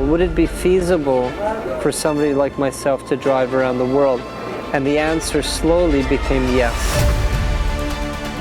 would it be feasible for somebody like myself to drive around the world? And the answer slowly became yes.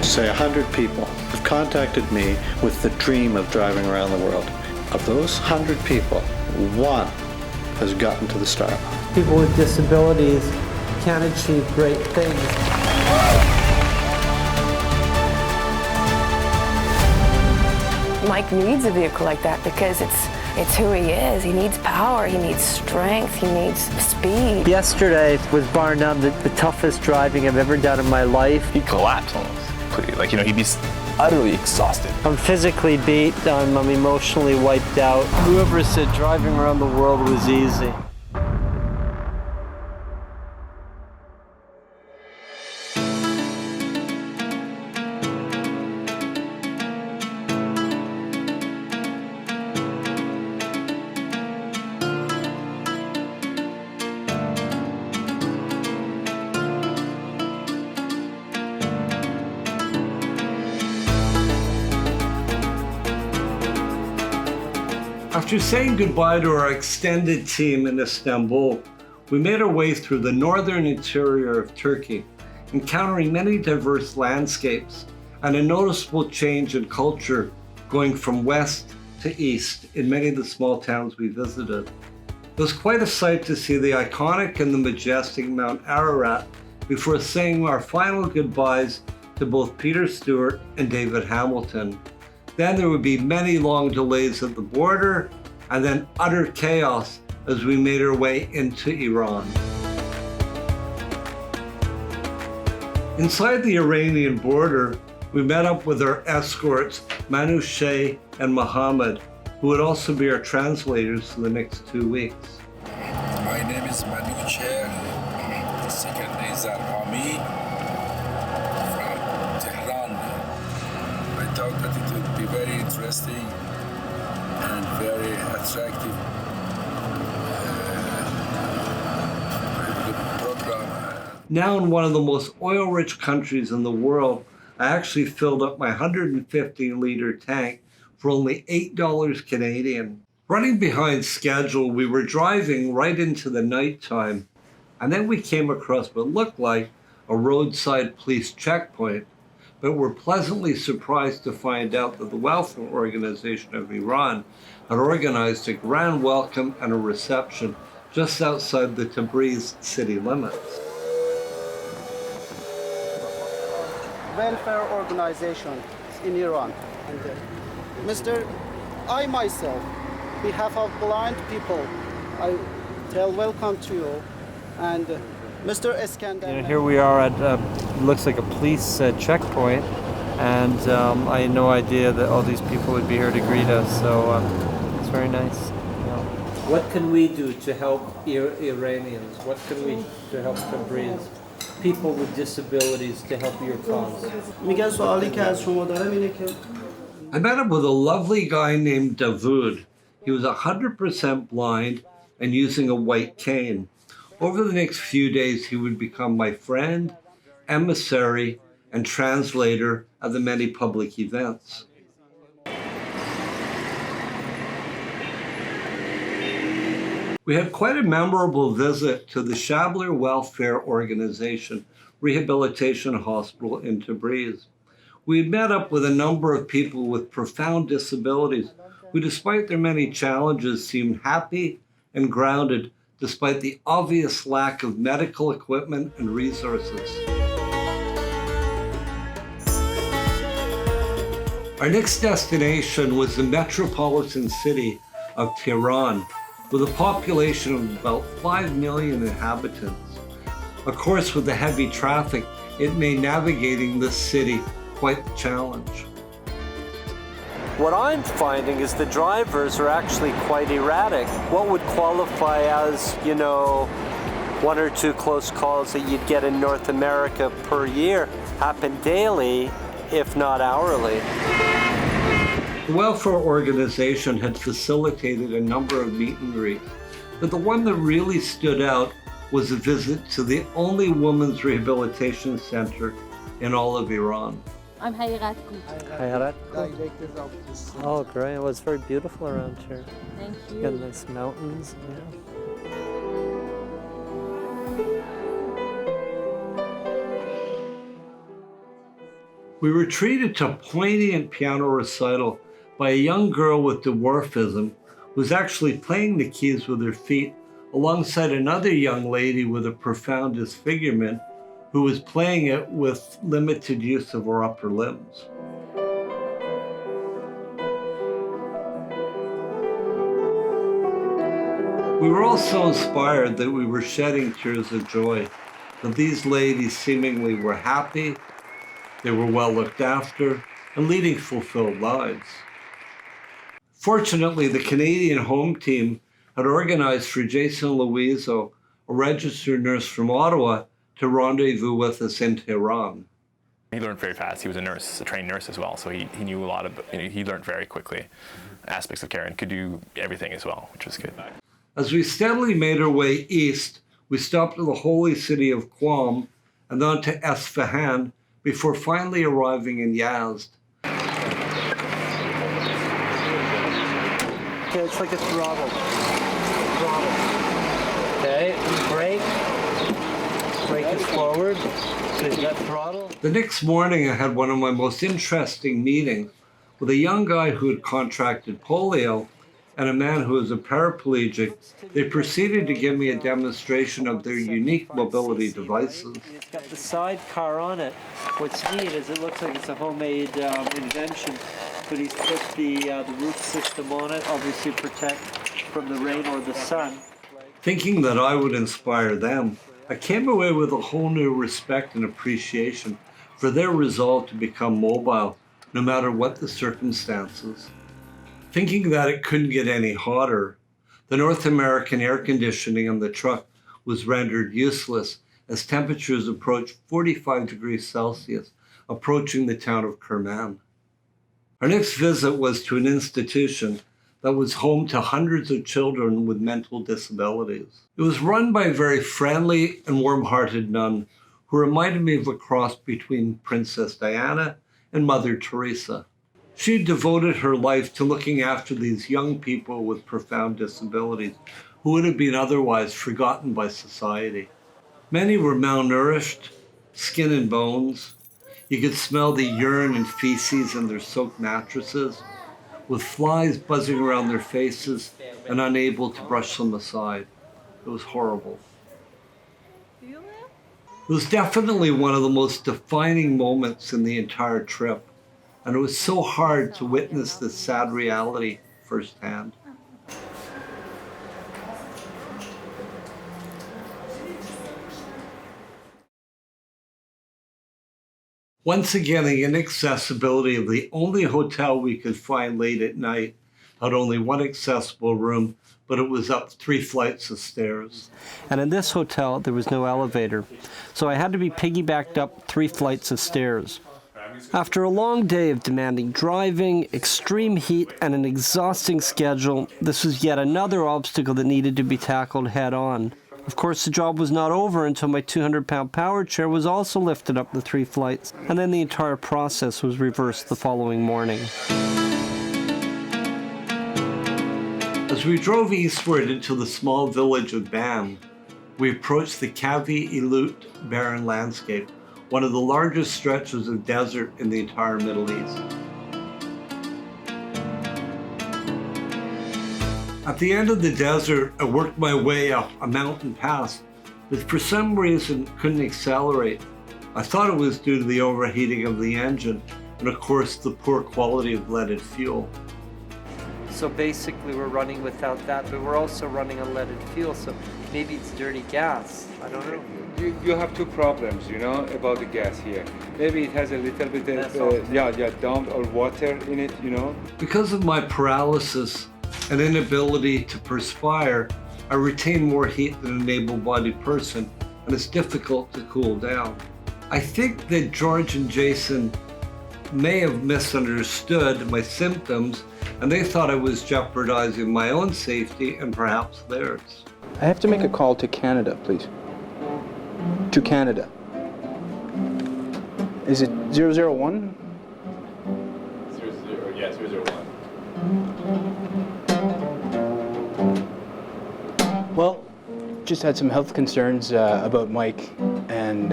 Say 100 people have contacted me with the dream of driving around the world. Of those 100 people, one has gotten to the start line. People with disabilities can achieve great things. Mike needs a vehicle like that because it's who he is. He needs power, he needs strength, he needs speed. Yesterday was bar none the toughest driving I've ever done in my life. He'd collapse almost. Like, you know, he'd be utterly exhausted. I'm physically beat, I'm emotionally wiped out. Whoever said driving around the world was easy. After saying goodbye to our extended team in Istanbul, we made our way through the northern interior of Turkey, encountering many diverse landscapes and a noticeable change in culture going from west to east in many of the small towns we visited. It was quite a sight to see the iconic and the majestic Mount Ararat before saying our final goodbyes to both Peter Stewart and David Hamilton. Then there would be many long delays at the border, and then utter chaos as we made our way into Iran. Inside the Iranian border, we met up with our escorts, Manouche and Mohammed, who would also be our translators for the next 2 weeks. My name is Manouche. The second name is Arami from Tehran. I thought that it would be very interesting and very attractive program. Now in one of the most oil-rich countries in the world, I actually filled up my 150-liter tank for only $8 Canadian. Running behind schedule, we were driving right into the nighttime, and then we came across what looked like a roadside police checkpoint, but were pleasantly surprised to find out that the Welfare Organization of Iran had organized a grand welcome and a reception just outside the Tabriz city limits. Welfare organization in Iran. And Mr. I myself, on behalf of blind people, I tell welcome to you. And Mr. Iskandar. Here we are at looks like a police checkpoint, and I had no idea that all these people would be here to greet us. So it's very nice. What can we do to help Iranians? What can we do to help Tabriz? People with disabilities to help your cause. I met up with a lovely guy named Davoud. He was 100% blind and using a white cane. Over the next few days, he would become my friend, emissary, and translator at the many public events. We had quite a memorable visit to the Shabler Welfare Organization Rehabilitation Hospital in Tabriz. We had met up with a number of people with profound disabilities who, despite their many challenges, seemed happy and grounded despite the obvious lack of medical equipment and resources. Our next destination was the metropolitan city of Tehran, with a population of about 5 million inhabitants. Of course, with the heavy traffic, it made navigating this city quite the challenge. What I'm finding is the drivers are actually quite erratic. What would qualify as, 1 or 2 close calls that you'd get in North America per year happen daily, if not hourly. The welfare organization had facilitated a number of meet and greets, but the one that really stood out was a visit to the only women's rehabilitation center in all of Iran. I'm Hayrat Gut. Hayrat? Oh, great. Well, it's very beautiful around here. Thank You got you. nice mountains. Yeah. We were treated to a poignant piano recital by a young girl with dwarfism who was actually playing the keys with her feet alongside another young lady with a profound disfigurement who was playing it with limited use of her upper limbs. We were all so inspired that we were shedding tears of joy, that these ladies seemingly were happy, they were well looked after, and leading fulfilled lives. Fortunately, the Canadian home team had organized for Jason Louiso, a registered nurse from Ottawa, to rendezvous with us in Tehran. He learned very fast. He was a nurse, a trained nurse as well, so he knew a lot of, he learned very quickly aspects of care and could do everything as well, which was good. As we steadily made our way east, we stopped at the holy city of Qom and then to Esfahan before finally arriving in Yazd. Okay, it's like a throttle. Okay, brake. Brake is forward. So you got throttle. The next morning, I had one of my most interesting meetings with a young guy who had contracted polio and a man who was a paraplegic. They proceeded to give me a demonstration of their unique mobility devices. It's got the sidecar on it. What's neat is it looks like it's a homemade invention, but he's put the roof system on it, obviously protect from the rain or the sun. Thinking that I would inspire them, I came away with a whole new respect and appreciation for their resolve to become mobile, no matter what the circumstances. Thinking that it couldn't get any hotter, the North American air conditioning on the truck was rendered useless as temperatures approached 45 degrees Celsius, approaching the town of Kerman. Our next visit was to an institution that was home to hundreds of children with mental disabilities. It was run by a very friendly and warm-hearted nun who reminded me of a cross between Princess Diana and Mother Teresa. She devoted her life to looking after these young people with profound disabilities who would have been otherwise forgotten by society. Many were malnourished, skin and bones. You could smell the urine and feces in their soaked mattresses, with flies buzzing around their faces and unable to brush them aside. It was horrible. It was definitely one of the most defining moments in the entire trip, and it was so hard to witness this sad reality firsthand. Once again, the inaccessibility of the only hotel we could find late at night had only one accessible room, but it was up 3 flights of stairs. And in this hotel, there was no elevator, so I had to be piggybacked up 3 flights of stairs. After a long day of demanding driving, extreme heat, and an exhausting schedule, this was yet another obstacle that needed to be tackled head-on. Of course, the job was not over until my 200-pound power chair was also lifted up the 3 flights, and then the entire process was reversed the following morning. As we drove eastward into the small village of Bam, we approached the Kavi Ilut barren landscape, one of the largest stretches of desert in the entire Middle East. At the end of the desert, I worked my way up a mountain pass, but for some reason couldn't accelerate. I thought it was due to the overheating of the engine, and of course the poor quality of leaded fuel. So basically we're running without that, but we're also running on leaded fuel, so maybe it's dirty gas. I don't know. You have 2 problems, about the gas here. Maybe it has a little bit of damp or water in it, Because of my paralysis and inability to perspire, I retain more heat than an able-bodied person, and it's difficult to cool down. I think that George and Jason may have misunderstood my symptoms, and they thought I was jeopardizing my own safety and perhaps theirs. I have to make a call to Canada, please. To Canada. Is it 001? Yes, here's our one. Well, just had some health concerns about Mike, and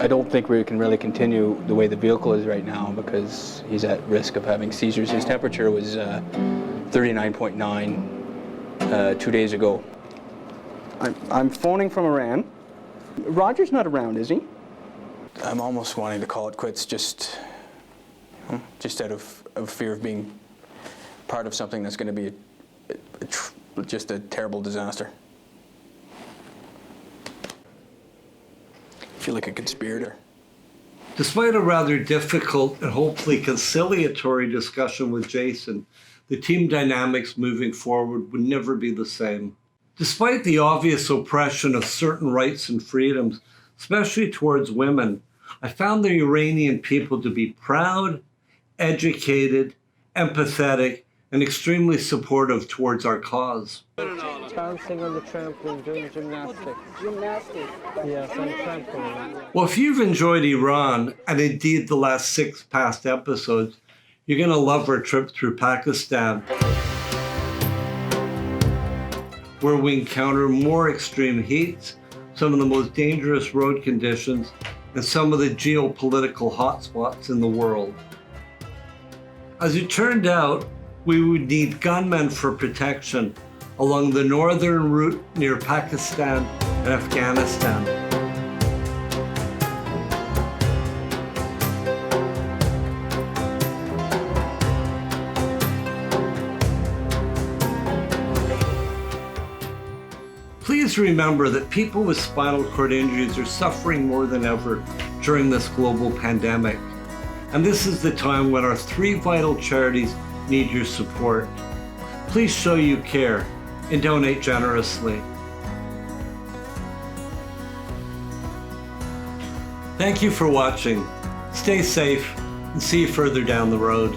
I don't think we can really continue the way the vehicle is right now because he's at risk of having seizures. His temperature was 39.9 2 days ago. I'm phoning from Iran. Roger's not around, is he? I'm almost wanting to call it quits, just out of fear of being part of something that's going to be just a terrible disaster. I feel like a conspirator. Despite a rather difficult and hopefully conciliatory discussion with Jason, the team dynamics moving forward would never be the same. Despite the obvious oppression of certain rights and freedoms, especially towards women, I found the Iranian people to be proud, educated, empathetic, and extremely supportive towards our cause. Dancing on the trampoline, doing gymnastics. Yes, on trampoline. Well, if you've enjoyed Iran, and indeed the last 6 past episodes, you're going to love our trip through Pakistan, where we encounter more extreme heats, some of the most dangerous road conditions, and some of the geopolitical hotspots in the world. As it turned out, we would need gunmen for protection along the northern route near Pakistan and Afghanistan. Please remember that people with spinal cord injuries are suffering more than ever during this global pandemic. And this is the time when our 3 vital charities need your support. Please show you care and donate generously. Thank you for watching. Stay safe and see you further down the road.